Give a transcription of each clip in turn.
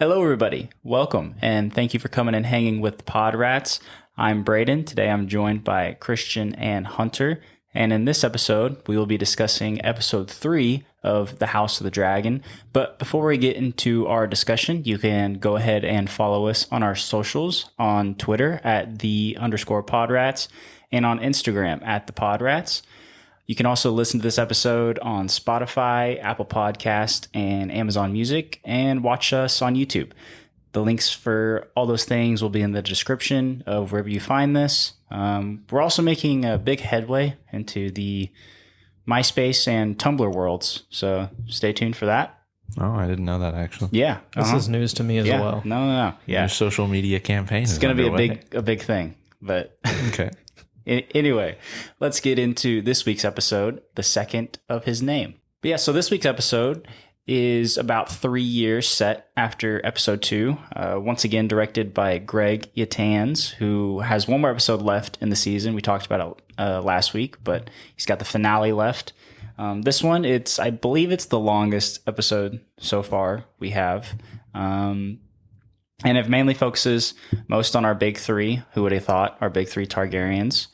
Hello, everybody. Welcome, and thank you for coming and hanging with PodRats. I'm Brayden. Today I'm joined by Christian and Hunter, and in this episode, we will be discussing episode 3 of The House of the Dragon. But before we get into our discussion, you can go ahead and follow us on our socials on Twitter at @_PodRats and on Instagram at the PodRats. You can also listen to this episode on Spotify, Apple Podcast, and Amazon Music, and watch us on YouTube. The links for all those things will be in the description of wherever you find this. We're also making a big headway into the MySpace and Tumblr worlds, so stay tuned for that. Oh, I didn't know that, actually. Yeah. This is news to me as well. No. Yeah. Your social media campaign It's going to be a big thing, but... Okay. Anyway, let's get into this week's episode, the second of his name. But yeah, so this week's episode is about 3 years set after episode 2. Once again, directed by Greg Yatans, who has one more episode left in the season. We talked about it last week, but he's got the finale left. This one, I believe it's the longest episode so far we have. And it mainly focuses most on our big three. Who would have thought? Our big three Targaryens.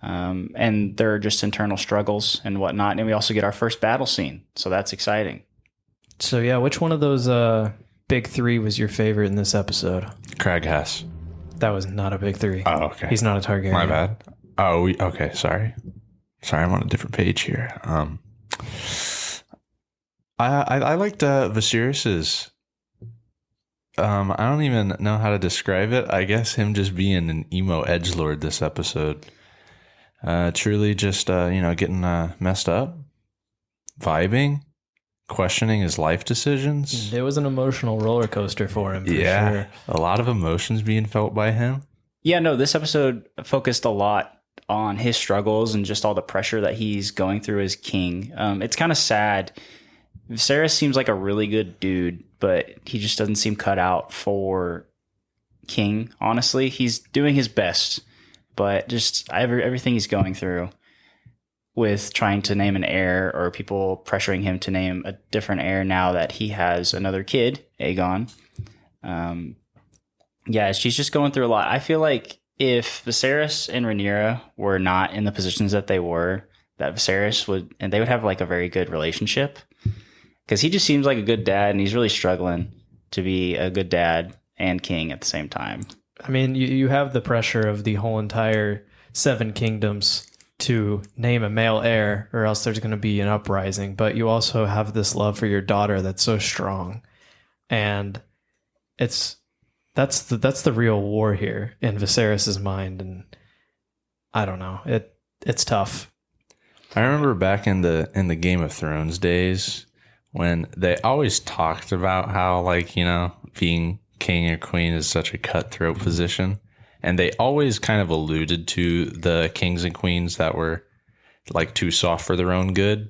And their just internal struggles and whatnot. And we also get our first battle scene. So that's exciting. So yeah, which one of those big three was your favorite in this episode? Craghass. That was not a big three. Oh, okay. He's not a Targaryen. My bad. Oh, okay. Sorry, I'm on a different page here. I liked Viserys's. I don't even know how to describe it. I guess him just being an emo edgelord this episode. Truly just, getting messed up, vibing, questioning his life decisions. It was an emotional roller coaster for him. Sure. A lot of emotions being felt by him. Yeah, no, this episode focused a lot on his struggles and just all the pressure that he's going through as king. It's kind of sad. Viserys seems like a really good dude, but he just doesn't seem cut out for king, honestly. He's doing his best, but just everything he's going through with trying to name an heir or people pressuring him to name a different heir now that he has another kid, Aegon. She's just going through a lot. I feel like if Viserys and Rhaenyra were not in the positions that they were, that Viserys they would have like a very good relationship. Because he just seems like a good dad, and he's really struggling to be a good dad and king at the same time. I mean, you have the pressure of the whole entire 7 kingdoms to name a male heir, or else there's going to be an uprising. But you also have this love for your daughter that's so strong, and that's the real war here in Viserys's mind. And I don't know, it's tough. I remember back in the Game of Thrones days, when they always talked about how, being king or queen is such a cutthroat position. And they always kind of alluded to the kings and queens that were, too soft for their own good.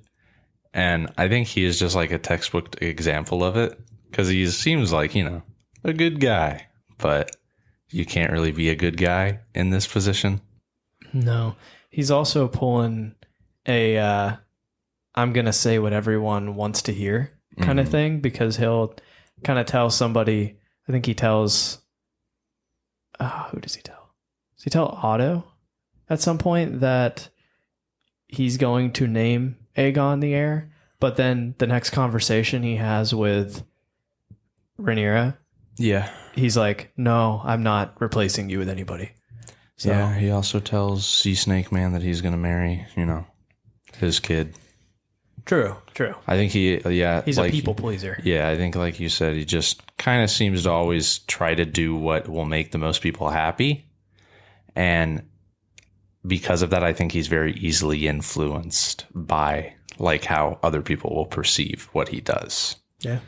And I think he is just, a textbook example of it. Because he seems like, a good guy. But you can't really be a good guy in this position. No. He's also pulling a... I'm going to say what everyone wants to hear kind of thing, because he'll kind of tell somebody, I think he tells, who does he tell? Does he tell Otto at some point that he's going to name Aegon the heir? But then the next conversation he has with Rhaenyra, yeah, he's like, no, I'm not replacing you with anybody. So, yeah, he also tells Sea Snake Man that he's going to marry, his kid. True. I think he's a people pleaser. Yeah, I think like you said, he just kind of seems to always try to do what will make the most people happy. And because of that, I think he's very easily influenced by how other people will perceive what he does. Yeah.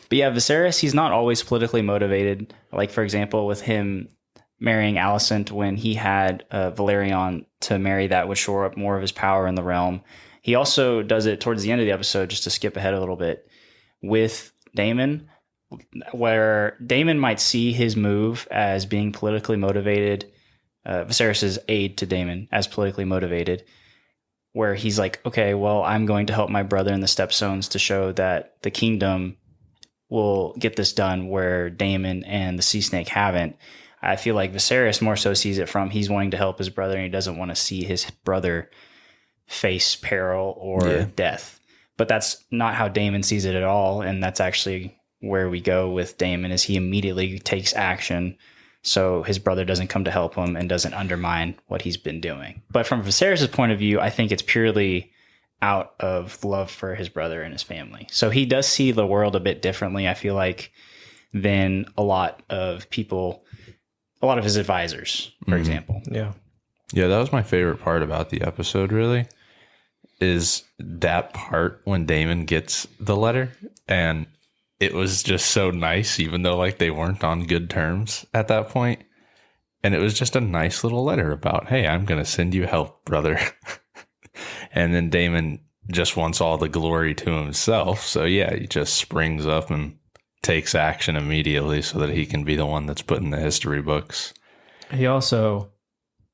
But yeah, Viserys, he's not always politically motivated. Like, for example, with him marrying Alicent when he had Valerion to marry, that would shore up more of his power in the realm. He also does it towards the end of the episode, just to skip ahead a little bit, with Daemon, where Daemon might see his move as being politically motivated, Viserys' aide to Daemon as politically motivated, where he's like, okay, well, I'm going to help my brother in the Stepstones to show that the kingdom will get this done where Daemon and the Sea Snake haven't. I feel like Viserys more so sees it from he's wanting to help his brother and he doesn't want to see his brother face peril or death. But that's not how Daemon sees it at all. And that's actually where we go with Daemon is he immediately takes action so his brother doesn't come to help him and doesn't undermine what he's been doing. But from Viserys' point of view, I think it's purely out of love for his brother and his family. So he does see the world a bit differently, I feel like, than a lot of people, a lot of his advisors, for example. Yeah. Yeah, that was my favorite part about the episode, really, is that part when Daemon gets the letter. And it was just so nice, even though like they weren't on good terms at that point. And it was just a nice little letter about, hey, I'm going to send you help, brother. And then Daemon just wants all the glory to himself. So yeah, he just springs up and takes action immediately so that he can be the one that's put in the history books. He also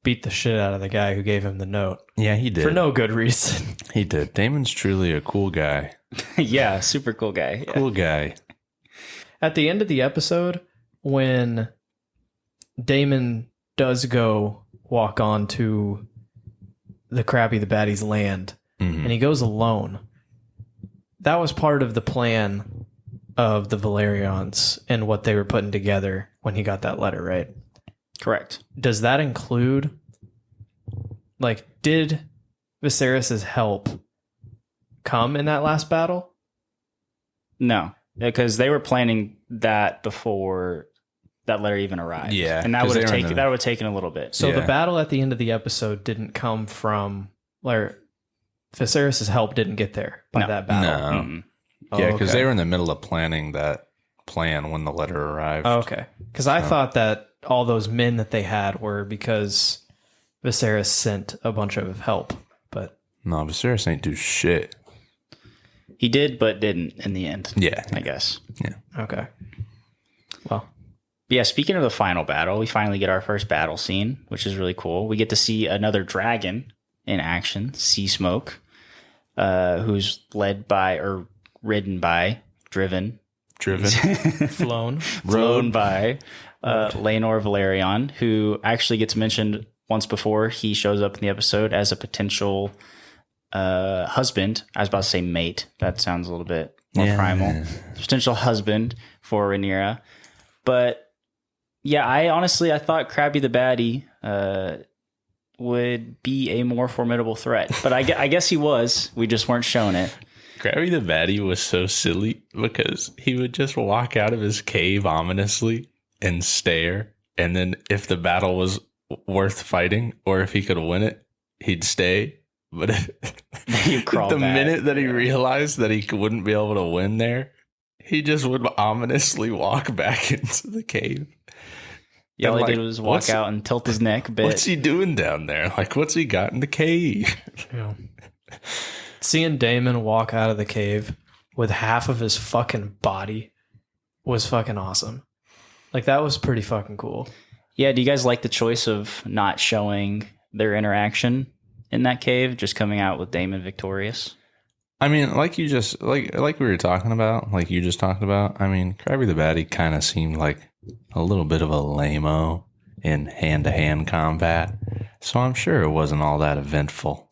beat the shit out of the guy who gave him the note. Yeah, he did. For no good reason. He did. Daemon's truly a cool guy. Yeah, super cool guy. Yeah. Cool guy. At the end of the episode, when Daemon does go walk on to the Krabby the Baddie's land, and he goes alone, that was part of the plan of the Valerians and what they were putting together when he got that letter, right? Correct. Does that include, like, did Viserys' help come in that last battle? No, because they were planning that before that letter even arrived. Yeah, and that 'cause would have they were in taken the- that would have taken a little bit. So Yeah. the battle at the end of the episode didn't come from, like, Viserys' help didn't get there by No. that battle. No. Mm-mm. Yeah, because okay. they were in the middle of planning that plan when the letter arrived. Oh, okay. Because I thought that all those men that they had were because Viserys sent a bunch of help. But No, Viserys ain't do shit. He did, but didn't in the end. Yeah. I guess. okay. Well, But yeah, speaking of the final battle, we finally get our first battle scene, which is really cool. We get to see another dragon in action, Sea Smoke, who's led by or ridden by, driven flown by Laenor Valerion, who actually gets mentioned once before. He shows up in the episode as a potential husband. I was about to say mate. That sounds a little bit more primal. Potential husband for Rhaenyra. But yeah, I thought Krabby the Baddie would be a more formidable threat. But I guess he was. We just weren't showing it. Krabby the Baddie was so silly because he would just walk out of his cave ominously and stare. And then if the battle was worth fighting or if he could win it, he'd stay. But He'd crawl the back. minute that he realized that he wouldn't be able to win there, he just would ominously walk back into the cave. Yeah, all And, he like, did was walk out and tilt his neck a bit. What's he doing down there? Like, what's he got in the cave? yeah. Seeing Daemon walk out of the cave with half of his fucking body was fucking awesome. Like, that was pretty fucking cool. Yeah, do you guys like the choice of not showing their interaction in that cave, just coming out with Daemon victorious? I mean, like you just like we were talking about, like you just talked about. I mean, Krabby the Baddie kind of seemed like a little bit of a lame-o in hand-to-hand combat, so I'm sure it wasn't all that eventful.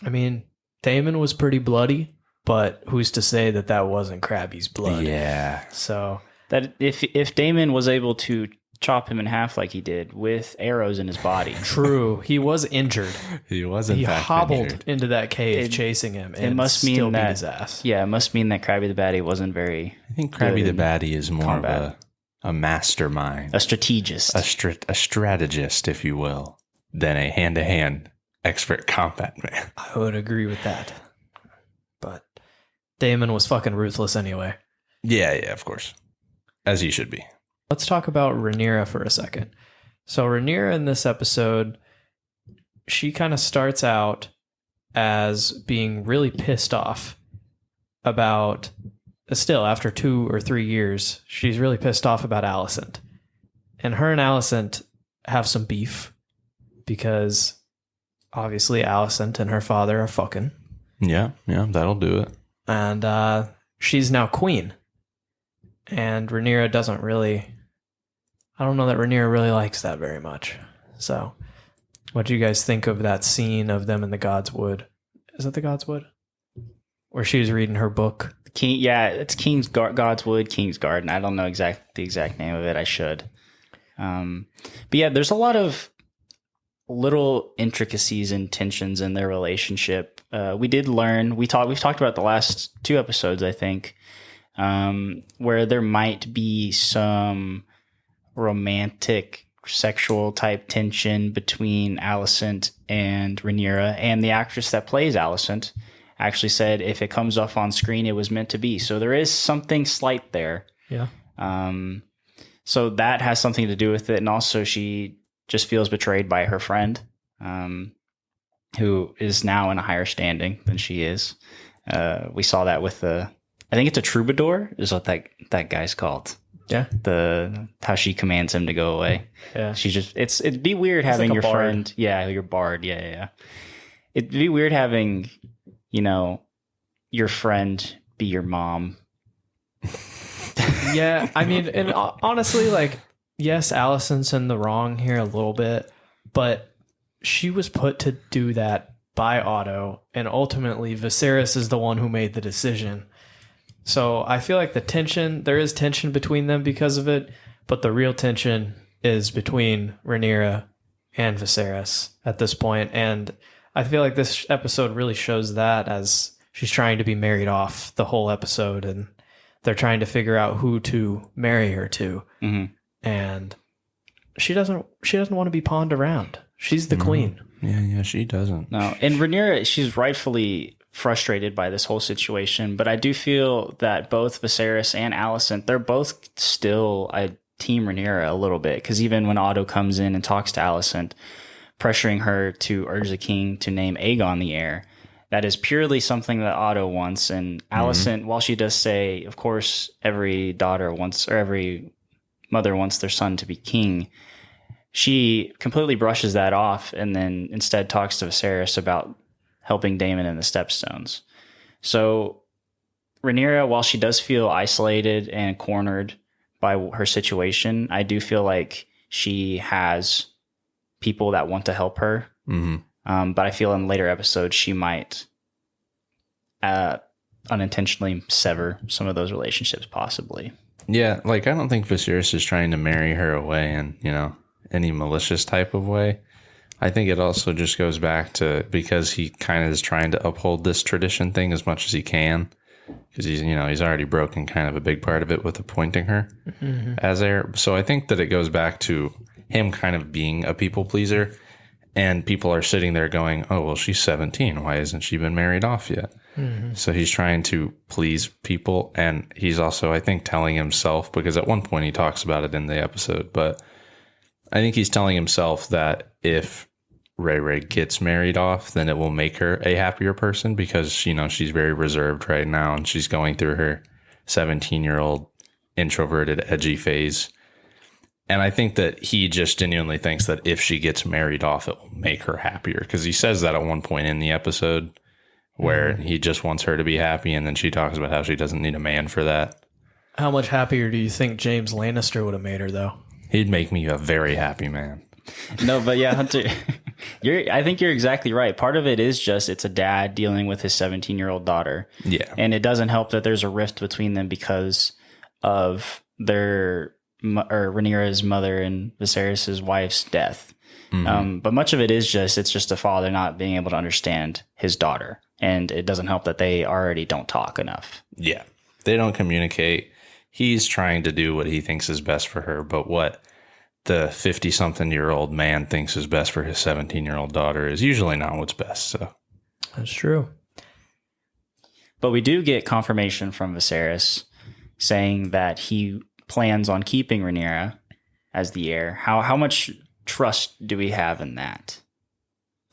I mean, Daemon was pretty bloody, but who's to say that that wasn't Krabby's blood? Yeah, So, That if Daemon was able to chop him in half like he did with arrows in his body, true. He was injured. he was in He fact hobbled injured. into that cave It- chasing him and must mean still beat that- his ass. yeah, it must mean that Krabby the Baddie wasn't very I think Krabby the Good Baddie is more combat. of a mastermind, a strategist. a strategist, if you will, than a hand-to-hand expert combat man. I would agree with that. But Daemon was fucking ruthless anyway. Yeah, of course, as he should be. Let's talk about Rhaenyra for a second. So Rhaenyra in this episode, she kind of starts out as being really pissed off about, still after 2 or 3 years, she's really pissed off about Alicent. And her and Alicent have some beef because obviously Alicent and her father are fucking. Yeah, that'll do it. And she's now queen. And Rhaenyra doesn't really... I don't know that Rhaenyra really likes that very much. So, what do you guys think of that scene of them in the God's Wood? Is it the God's Wood? Where she was reading her book? It's God's Wood, King's Garden. I don't know the exact name of it. I should. But yeah, there's a lot of little intricacies and tensions in their relationship. We did learn. We've talked about the last 2 episodes, I think, where there might be some romantic sexual type tension between Alicent and Rhaenyra, and the actress that plays Alicent actually said if it comes off on screen it was meant to be. So there is something slight there. Yeah. So that has something to do with it, and also she just feels betrayed by her friend, who is now in a higher standing than she is. We saw that with I think it's a troubadour is what that guy's called. Yeah. How she commands him to go away. Yeah. It'd be weird having like a your bard. friend. Yeah, your bard. Yeah. It'd be weird having, your friend be your mom. Yeah. I mean, and honestly, like, yes, Alicent's in the wrong here a little bit, but she was put to do that by Otto, and ultimately Viserys is the one who made the decision. So I feel like there is tension between them because of it, but the real tension is between Rhaenyra and Viserys at this point. And I feel like this episode really shows that, as she's trying to be married off the whole episode, and they're trying to figure out who to marry her to. Mm-hmm. And she doesn't want to be pawned around. She's the queen. Yeah, she doesn't. No, and Rhaenyra, she's rightfully frustrated by this whole situation, but I do feel that both Viserys and Alicent, they're both still team Rhaenyra a little bit, because even when Otto comes in and talks to Alicent, pressuring her to urge the king to name Aegon the heir, that is purely something that Otto wants. And Alicent, while she does say, of course, every mother wants their son to be king, she completely brushes that off and then instead talks to Viserys about helping Daemon in the Stepstones. So Rhaenyra, while she does feel isolated and cornered by her situation, I do feel like she has people that want to help her. Mm-hmm. But I feel in later episodes she might unintentionally sever some of those relationships, possibly. Yeah, like I don't think Viserys is trying to marry her away in, any malicious type of way. I think it also just goes back to because he kind of is trying to uphold this tradition thing as much as he can, because he's already broken kind of a big part of it with appointing her as heir. So I think that it goes back to him kind of being a people pleaser, and people are sitting there going, oh, well, she's 17. Why hasn't she been married off yet? Mm-hmm. So he's trying to please people. And he's also, I think, telling himself, because at one point he talks about it in the episode, but I think he's telling himself that if Ray gets married off, then it will make her a happier person, because, she's very reserved right now and she's going through her 17-year-old introverted, edgy phase. And I think that he just genuinely thinks that if she gets married off, it will make her happier, because he says that at one point in the episode where he just wants her to be happy. And then she talks about how she doesn't need a man for that. How much happier do you think James Lannister would have made her, though? He'd make me a very happy man. No, but yeah, Hunter, I think you're exactly right. Part of it is just it's a dad dealing with his 17-year-old daughter. Yeah. And it doesn't help that there's a rift between them because of Rhaenyra's mother and Viserys' wife's death. Mm-hmm. But much of it is it's just a father not being able to understand his daughter. And it doesn't help that they already don't talk enough. Yeah. They don't communicate. He's trying to do what he thinks is best for her, but what the 50-something-year-old man thinks is best for his 17-year-old daughter is usually not what's best. So that's true. But we do get confirmation from Viserys saying that he plans on keeping Rhaenyra as the heir. How much trust do we have in that?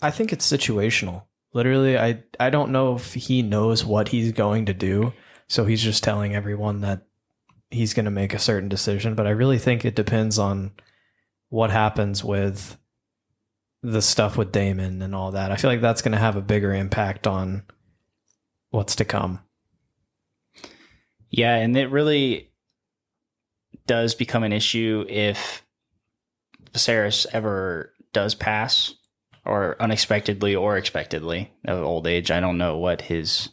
I think it's situational. Literally, I don't know if he knows what he's going to do, so he's just telling everyone that he's going to make a certain decision. But I really think it depends on what happens with the stuff with Daemon and all that. I feel like that's going to have a bigger impact on what's to come. Yeah, and it really, does become an issue if Viserys ever does pass, or unexpectedly or expectedly of old age. I don't know what his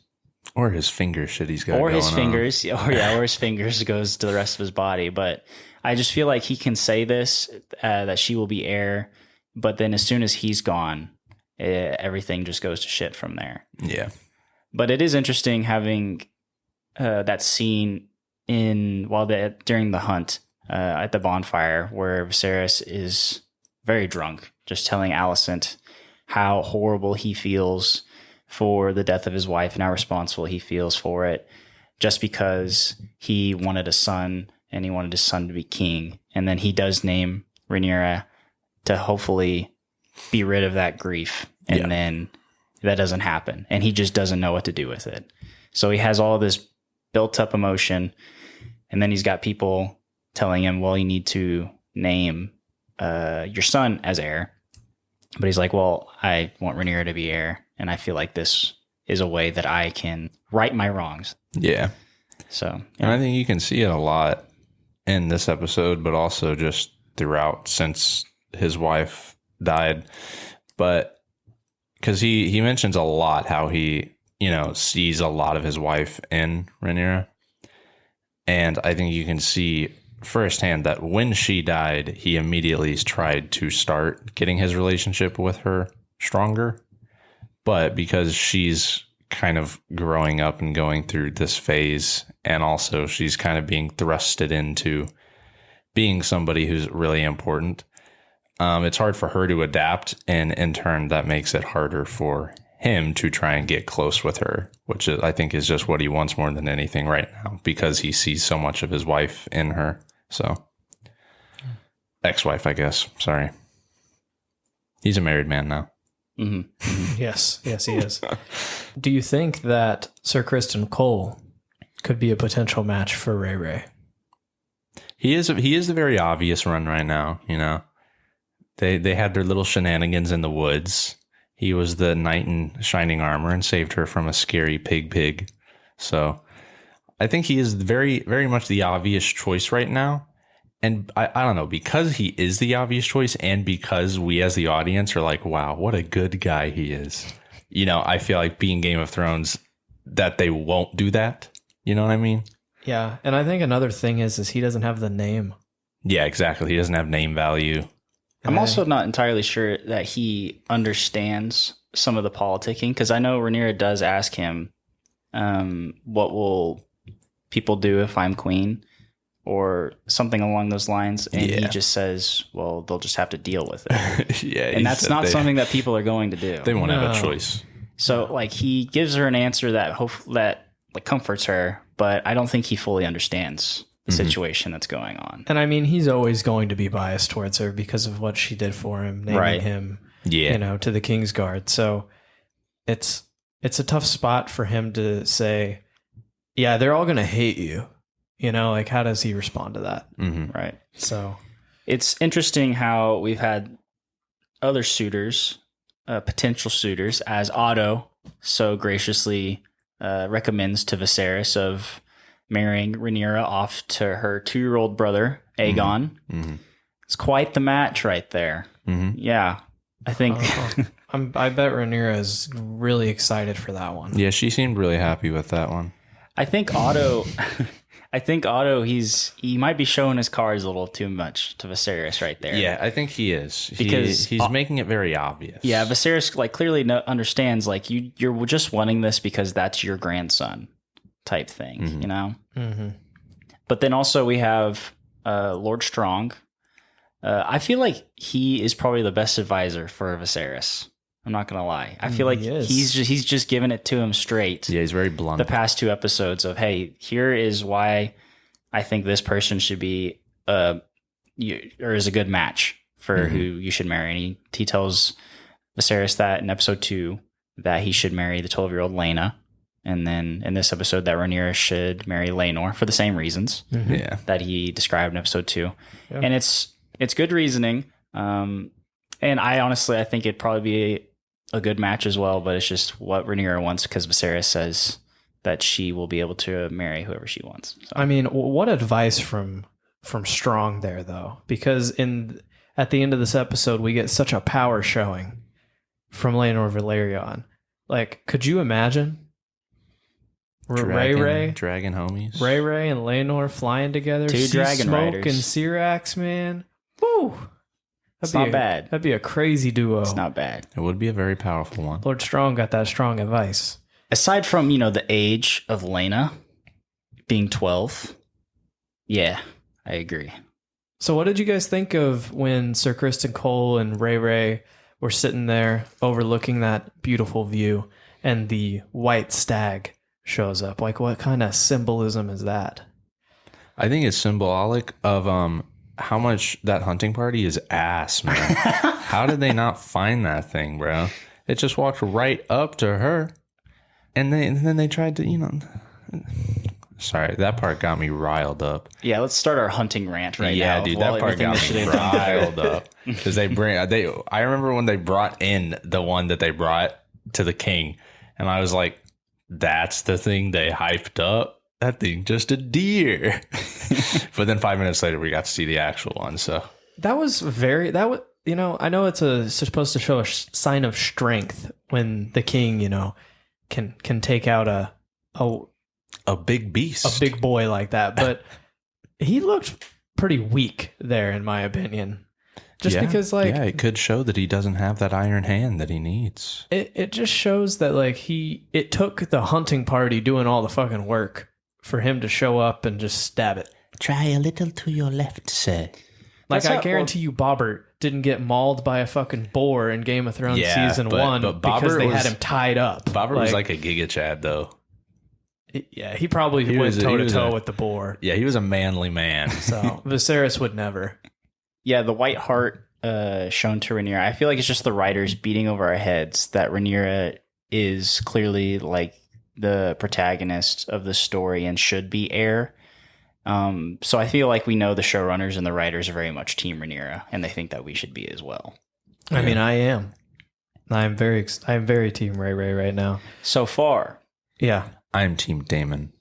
Or his finger shit he's got or going his on. fingers, or his fingers goes to the rest of his body. But I just feel like he can say this that she will be heir, but then as soon as he's gone, everything just goes to shit from there. Yeah. But it is interesting having that scene during the hunt at the bonfire where Viserys is very drunk, just telling Alicent how horrible he feels for the death of his wife and how responsible he feels for it, just because he wanted a son and he wanted his son to be king. And then he does name Rhaenyra to hopefully be rid of that grief. And then that doesn't happen. And he just doesn't know what to do with it. So he has all this built up emotion. And then he's got people telling him, well, you need to name your son as heir. But he's like, well, I want Rhaenyra to be heir. And I feel like this is a way that I can right my wrongs. Yeah. So, And I think you can see it a lot in this episode, but also just throughout since his wife died. But because he mentions a lot how he, sees a lot of his wife in Rhaenyra. And I think you can see firsthand that when she died, he immediately tried to start getting his relationship with her stronger. But because she's kind of growing up and going through this phase, and also she's kind of being thrusted into being somebody who's really important, it's hard for her to adapt. And in turn, that makes it harder for him to try and get close with her, which I think is just what he wants more than anything right now, because he sees so much of his wife in her. So, ex-wife, I guess. Sorry. He's a married man now. Mm-hmm. Yes, he is. Do you think that Sir Criston Cole could be a potential match for Ray Ray? He is the very obvious one right now. They had their little shenanigans in the woods. He was the knight in shining armor and saved her from a scary pig. So I think he is very, very much the obvious choice right now. And I don't know, because he is the obvious choice and because we as the audience are like, wow, what a good guy he is. I feel like being Game of Thrones that they won't do that. You know what I mean? Yeah. And I think another thing is he doesn't have the name. Yeah, exactly. He doesn't have name value. I'm also not entirely sure that he understands some of the politicking, because I know Rhaenyra does ask him, what will people do if I'm queen? Or something along those lines. And he just says, well, they'll just have to deal with it. Yeah. And that's not something that people are going to do. They won't have a choice. So he gives her an answer that comforts her, but I don't think he fully understands the situation that's going on. And I mean, he's always going to be biased towards her because of what she did for him, naming him, to the Kingsguard. So it's a tough spot for him to say, yeah, they're all going to hate you. How does he respond to that? Mm-hmm. Right. So it's interesting how we've had other suitors, potential suitors, as Otto so graciously recommends to Viserys of marrying Rhaenyra off to her 2-year-old brother, Aegon. Mm-hmm. It's quite the match right there. Mm-hmm. Yeah. I think... I bet Rhaenyra is really excited for that one. Yeah, she seemed really happy with that one. I think Otto... he might be showing his cards a little too much to Viserys right there. Yeah, I think he is. Because he's making it very obvious. Yeah, Viserys clearly understands you're just wanting this because that's your grandson type thing, Mm-hmm. But then also we have Lord Strong. I feel like he is probably the best advisor for Viserys. I'm not gonna lie. I feel like he's just giving it to him straight. Yeah, he's very blunt. The past 2 episodes of, hey, here is why I think this person should be or is a good match for who you should marry. And he tells Viserys that in episode 2 that he should marry the 12-year-old Laena, and then in this episode that Rhaenyra should marry Laenor for the same reasons that he described in episode 2. Yeah. And it's good reasoning. And I think it'd probably be a good match as well, but it's just what Rhaenyra wants, because Viserys says that she will be able to marry whoever she wants. So. I mean, what advice from from Strong there though, because at the end of this episode we get such a power showing from Laenor Velaryon. Like, could you imagine Dragon homies. Ray and Laenor flying together? Two dragon Smoke riders. and Syrax, man. Woo! It's not bad. That'd be a crazy duo. It's not bad. It would be a very powerful one. Lord Strong got that strong advice. Aside from, the age of Laena being 12, yeah, I agree. So what did you guys think of when Sir Criston Cole and Ray were sitting there overlooking that beautiful view and the white stag shows up? Like, what kind of symbolism is that? I think it's symbolic of how much that hunting party is ass, man. How did they not find that thing, bro? It just walked right up to her. And then they tried to, Sorry, that part got me riled up. Yeah, let's start our hunting rant right now. Yeah, dude, that part got me riled up. Because I remember when they brought in the one that they brought to the king. And I was like, that's the thing they hyped up? That thing, just a deer. But then 5 minutes later, we got to see the actual one. So I know it's supposed to show a sign of strength when the king, can take out a big beast, a big boy like that. But he looked pretty weak there, in my opinion. Because it could show that he doesn't have that iron hand that he needs. It just shows that it took the hunting party doing all the fucking work for him to show up and just stab it. Try a little to your left, sir. I guarantee you Bobbert didn't get mauled by a fucking boar in Game of Thrones season 1 because they had him tied up. Bobbert was like a Giga Chad, though. Yeah, he probably went toe-to-toe with the boar. Yeah, he was a manly man. So Viserys would never. Yeah, the white heart shown to Rhaenyra. I feel like it's just the writers beating over our heads that Rhaenyra is clearly the protagonist of the story and should be heir. So I feel like we know the showrunners and the writers are very much Team Rhaenyra, and they think that we should be as well. I mean, I am. I'm very Team Ray right now. So far. Yeah. I'm Team Daemon,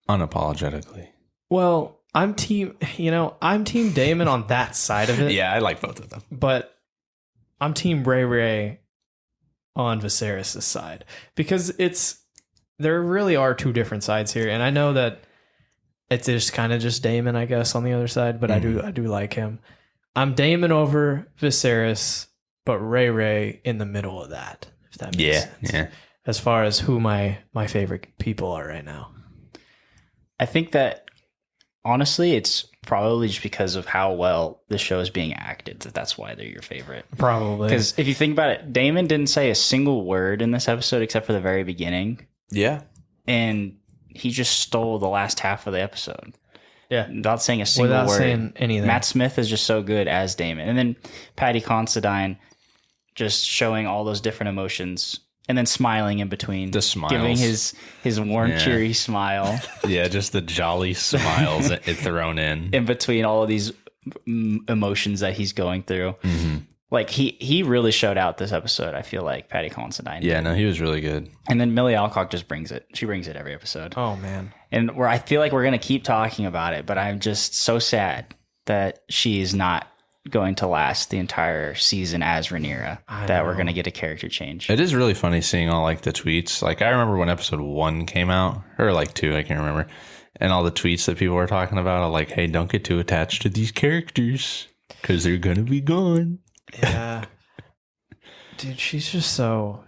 unapologetically. Well, I'm Team Daemon on that side of it. Yeah, I like both of them. But I'm Team Ray on Viserys' side. Because there really are two different sides here. And I know that it's just kind of just Daemon, I guess, on the other side, but I do like him. I'm Daemon over Viserys, but Ray in the middle of that, if that makes sense. Yeah. As far as who my favorite people are right now. I think that, honestly, it's probably just because of how well the show is being acted that's why they're your favorite. Probably. Because if you think about it, Daemon didn't say a single word in this episode except for the very beginning. Yeah. And he just stole the last half of the episode. Yeah. Without saying a single word. Without saying anything. Matt Smith is just so good as Daemon. And then Paddy Considine just showing all those different emotions and then smiling in between. The smiles. Giving his warm, cheery smile. Yeah, just the jolly smiles thrown in between all of these emotions that he's going through. Mm-hmm. Like, he really showed out this episode, I feel like, Paddy Considine. Yeah, no, he was really good. And then Millie Alcock just brings it. She brings it every episode. Oh, man. And I feel like we're going to keep talking about it, but I'm just so sad that she's not going to last the entire season as Rhaenyra, that we're going to get a character change. It is really funny seeing all the tweets. I remember when episode 1 came out, or 2, I can't remember, and all the tweets that people were talking about are hey, don't get too attached to these characters because they're going to be gone. Yeah. Dude, she's just so...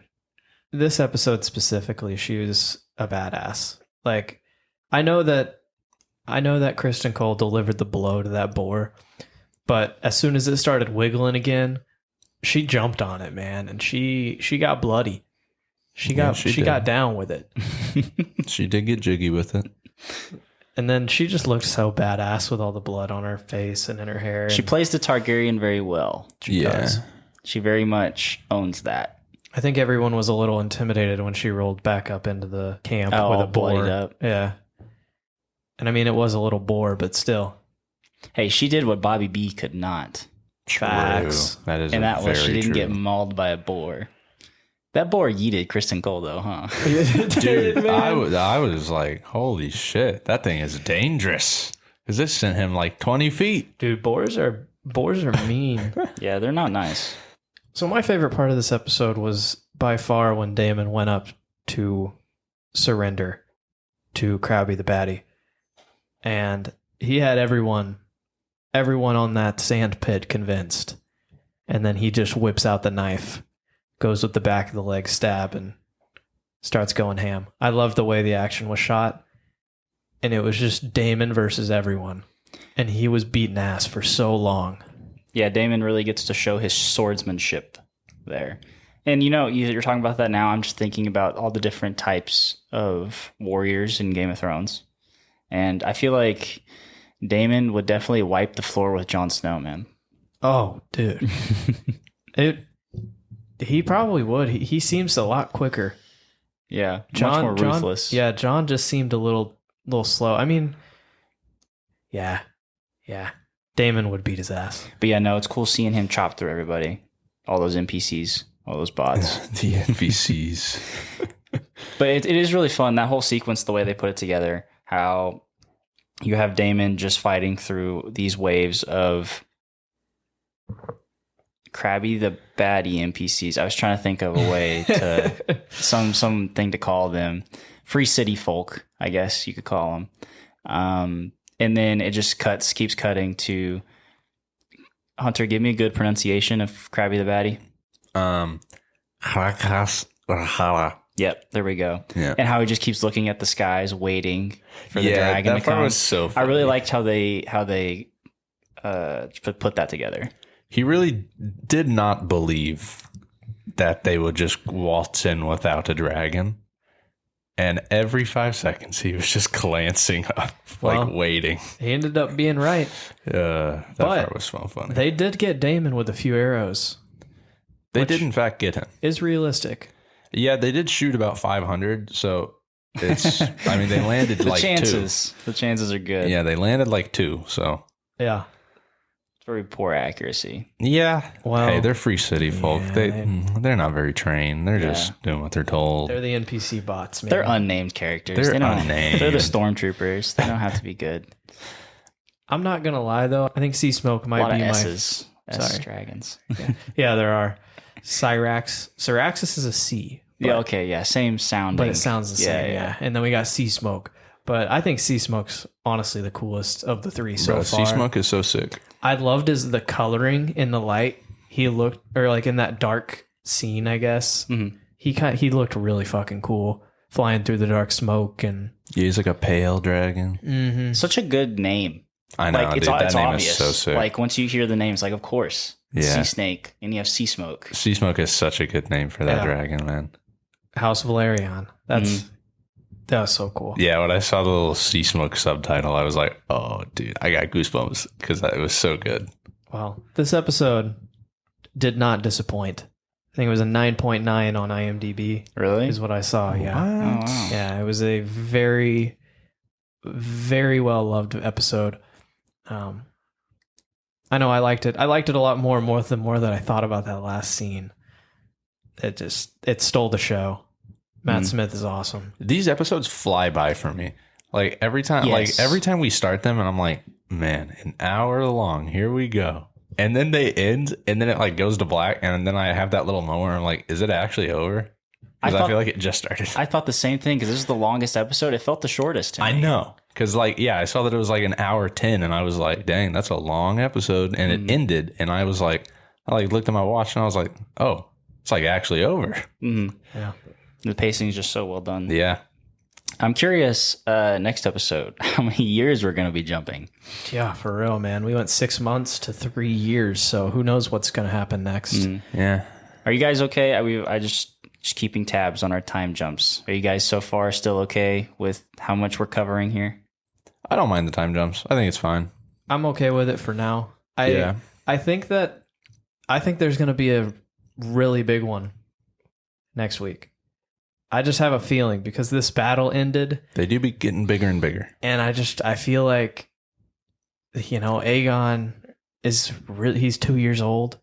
This episode specifically, she was a badass. I know that Criston Cole delivered the blow to that boar, but as soon as it started wiggling again, she jumped on it, man, and she got bloody. She got down with it. She did get jiggy with it. And then she just looked so badass with all the blood on her face and in her hair. She plays the Targaryen very well. She does. She very much owns that. I think everyone was a little intimidated when she rolled back up into the camp with a boar. Up. Yeah. And I mean, it was a little boar, but still. Hey, she did what Bobby B could not. Facts. That is and that was she didn't true. get mauled by a boar. That boar yeeted Criston Cole, though, huh? Dude, I was like, holy shit, that thing is dangerous. Because this sent him like 20 feet. Dude, boars are mean. Yeah, they're not nice. So my favorite part of this episode was by far when Daemon went up to surrender to Krabby the Baddie. And he had everyone on that sand pit convinced. And then he just whips out the knife, goes with the back of the leg stab, and starts going ham. I love the way the action was shot. And it was just Daemon versus everyone. And he was beating ass for so long. Yeah, Daemon really gets to show his swordsmanship there. And you're talking about that now. I'm just thinking about all the different types of warriors in Game of Thrones. And I feel like Daemon would definitely wipe the floor with Jon Snow, man. Oh, dude. He probably would. He seems a lot quicker. Yeah, much more ruthless. Yeah, Jon just seemed a little slow. I mean, yeah. Daemon would beat his ass. But yeah, no, it's cool seeing him chop through everybody. All those NPCs, all those bots. The NPCs. But it is really fun, that whole sequence, the way they put it together, how you have Daemon just fighting through these waves of Krabby the Baddie NPCs. I was trying to think of a way to something to call them. Free city folk, I guess you could call them. And then it just keeps cutting to Hunter. Give me a good pronunciation of Krabby the Baddie. Yep, there we go. Yeah. And how he just keeps looking at the skies, waiting for the dragon to that part come. was so funny. I really liked how they put that together. He really did not believe that they would just waltz in without a dragon. And every 5 seconds, he was just glancing up, waiting. He ended up being right. That part was so funny. They did get Daemon with a few arrows. They did, in fact, get him. Is realistic. Yeah, they did shoot about 500, so it's... I mean, they landed The like chances. 2. The chances are good. Yeah, they landed like 2, so... Yeah. Very poor accuracy. Yeah. Well, hey, they're free city folk. yeah, They're not very trained. They're just doing what they're told. They're the NPC bots, man. They're unnamed characters. They're They don't- unnamed. They're the stormtroopers. They don't have to be good. I'm not going to lie, though. I think Sea Smoke A might lot be of my... S's. S Sorry. dragons. Yeah, there are. Syraxis is a C. Yeah, okay, yeah. Same sounding. But it sounds the same, yeah. And then we got Sea Smoke. But I think Sea Smoke's honestly the coolest of the three so Bro, far. Sea Smoke is so sick. I loved the coloring in the light. He looked, or like in that dark scene, I guess. Mhm. He looked really fucking cool, flying through the dark smoke and. Yeah, he's like a pale dragon. Such a good name. I know, Like, dude. it's That name obvious. is so sick. Like, once you hear the names, like, of course. Yeah. Sea Snake, and you have Sea Smoke. Sea Smoke is such a good name for that Yeah. dragon, man. House Valerian. That was so cool. Yeah, when I saw the little Sea Smoke subtitle, I was like, oh, dude, I got goosebumps because it was so good. Well, this episode did not disappoint. I think it was a 9.9 on IMDb. Really? Is what I saw. Yeah. Oh, wow. Yeah, it was a very, very well loved episode. I know I liked it. I liked it a lot more than I thought about that last scene. It stole the show. Matt Smith is awesome. These episodes fly by for me. Like every time, we start them, and I'm like, man, an hour long. Here we go. And then they end, and then it like goes to black, and then I have that little moment where I'm like, is it actually over? Because I feel like it just started. I thought the same thing because this is the longest episode. It felt the shortest to me. I know. Because, like, yeah, I saw that it was like an hour 10, and I was like, dang, that's a long episode. And it ended, and I was like, I like looked at my watch, and I was like, oh, it's like actually over. Yeah. The pacing is just so well done. Yeah. I'm curious, next episode, how many years we're going to be jumping. Yeah, for real, man. We went 6 months to 3 years, so who knows what's going to happen next. Yeah. Are you guys okay? I just keeping tabs on our time jumps. Are you guys so far still okay with how much we're covering here? I don't mind the time jumps. I think it's fine. I'm okay with it for now. I think there's going to be a really big one next week. I just have a feeling because this battle ended. They do be getting bigger and bigger. And I feel like, Aegon he's 2 years old.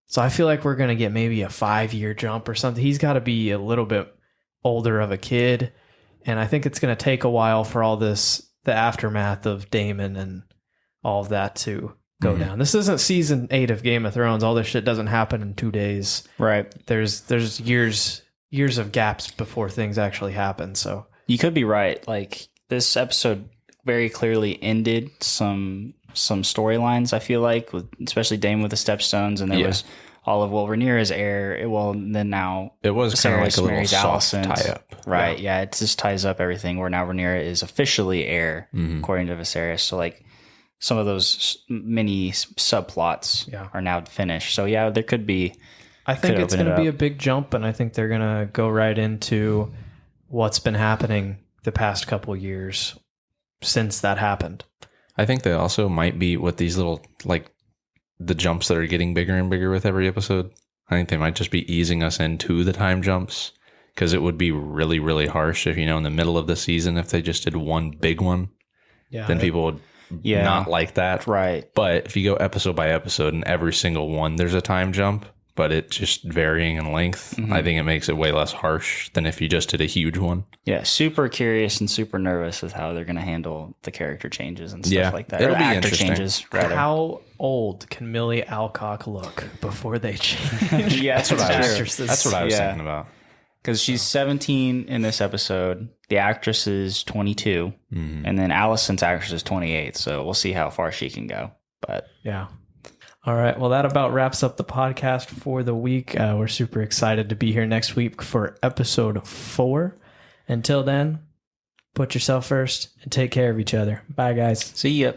So I feel like we're going to get maybe a 5-year jump or something. He's got to be a little bit older of a kid. And I think it's going to take a while for all this, the aftermath of Daemon and all of that to go down. This isn't season 8 of Game of Thrones. All this shit doesn't happen in 2 days. Right. There's years of gaps before things actually happen. So you could be right. Like this episode very clearly ended some storylines, I feel like, with especially Dame with the Stepstones, and there was all of Rhaenyra's heir. Well, then now it was kind of like a little soft tie up, right? Yeah, it just ties up everything. Where now Rhaenyra is officially heir, according to Viserys. So like some of those mini subplots are now finished. So yeah, there could be. I think it's going to be a big jump, and I think they're going to go right into what's been happening the past couple years since that happened. I think they also might be with these little, like, the jumps that are getting bigger and bigger with every episode. I think they might just be easing us into the time jumps, because it would be really, really harsh if, in the middle of the season, if they just did one big one, then people would not like that. Right. But if you go episode by episode and every single one, there's a time jump, but it's just varying in length. I think it makes it way less harsh than if you just did a huge one. Yeah, super curious and super nervous with how they're going to handle the character changes and stuff like that. It'll be actor interesting. changes, rather. How old can Millie Alcock look before they change? That's what I was thinking about. Because she's 17 in this episode. The actress is 22. And then Allison's actress is 28. So we'll see how far she can go. But yeah. All right. Well, that about wraps up the podcast for the week. We're super excited to be here next week for episode 4. Until then, put yourself first and take care of each other. Bye, guys. see ya.